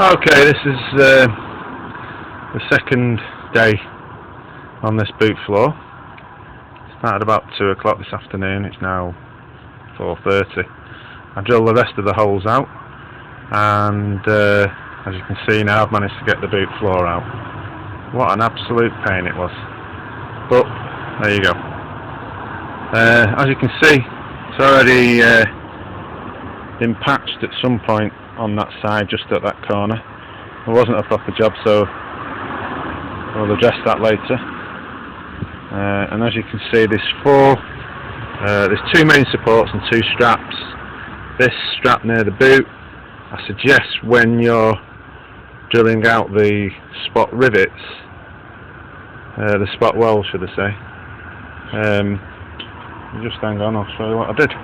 Okay, this is the second day on this boot floor. Started about 2 o'clock this afternoon. It's now 4:30. I drilled the rest of the holes out, and as you can see now, I've managed to get the boot floor out. What an absolute pain it was, but there you go. As you can see, it's already been patched at some point on that side, just at that corner. It wasn't a proper job, so we'll address that later. And as you can see, there's 2 main supports and 2 straps. This strap near the boot, I suggest when you're drilling out the spot rivets, the spot wells should I say, just hang on, I'll show you what I did.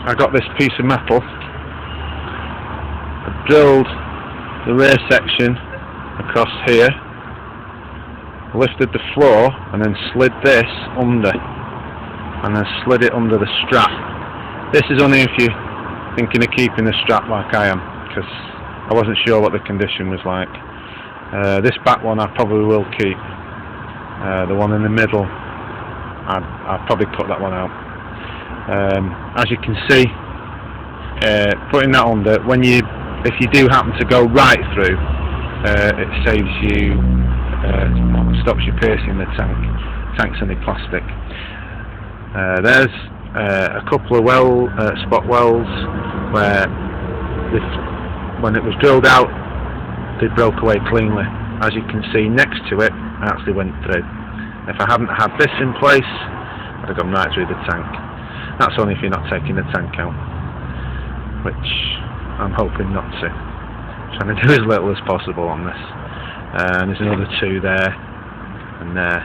I got this piece of metal, I drilled the rear section across here, lifted the floor and then slid this under, and then slid it under the strap. This is only if you're thinking of keeping the strap like I am, because I wasn't sure what the condition was like. This back one I probably will keep. The one in the middle, I'd probably cut that one out. As you can see, putting that under, if you do happen to go right through, it saves you, stops you piercing the tank's only plastic. There's a couple of spot wells where when it was drilled out, they broke away cleanly. As you can see, next to it, I actually went through. If I hadn't had this in place, I'd have gone right through the tank. That's only if you're not taking the tank out, which I'm hoping not to. I'm trying to do as little as possible on this. And there's another 2 there and there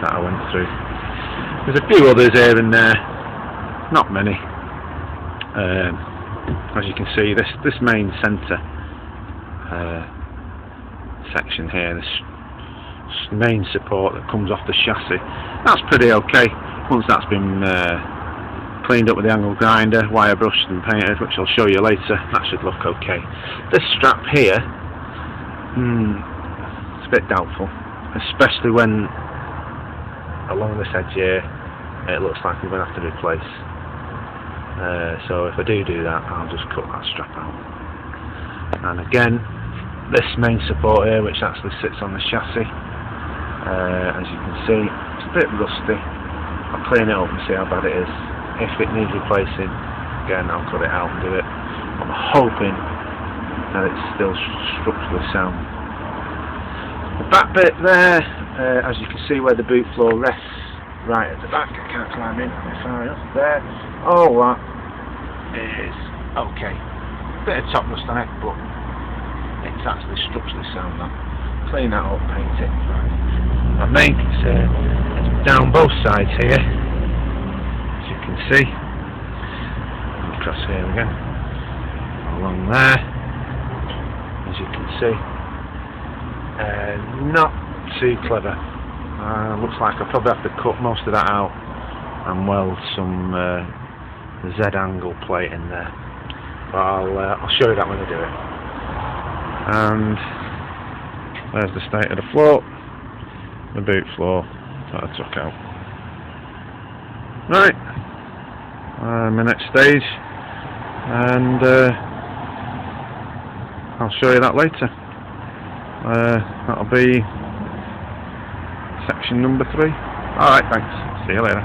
that I went through. There's a few others here and there, not many. As you can see, this main centre section here, this main support that comes off the chassis, that's pretty okay. Once that's been cleaned up with the angle grinder, wire brushed and painted, which I'll show you later, that should look okay. This strap here, it's a bit doubtful, especially when along this edge here it looks like I'm going to have to replace. So if I do that, I'll just cut that strap out. And again, this main support here, which actually sits on the chassis, as you can see, it's a bit rusty. I'll clean it up and see how bad it is. If it needs replacing, again I'll cut it out and do it. I'm hoping that it's still structurally sound. The back bit there, as you can see where the boot floor rests, right at the back, I can't climb in far enough there. All that is okay. Bit of top rust on it, but it's actually structurally sound now. Clean that up, paint it. My main concern is down both sides here, as you can see. Across here again, along there, as you can see. Not too clever. Looks like I'll probably have to cut most of that out and weld some Z angle plate in there. But I'll show you that when I do it. And there's the state of the floor, the boot floor that I took out. Right, my next stage, and I'll show you that later. That'll be section number 3. Alright, thanks. See you later.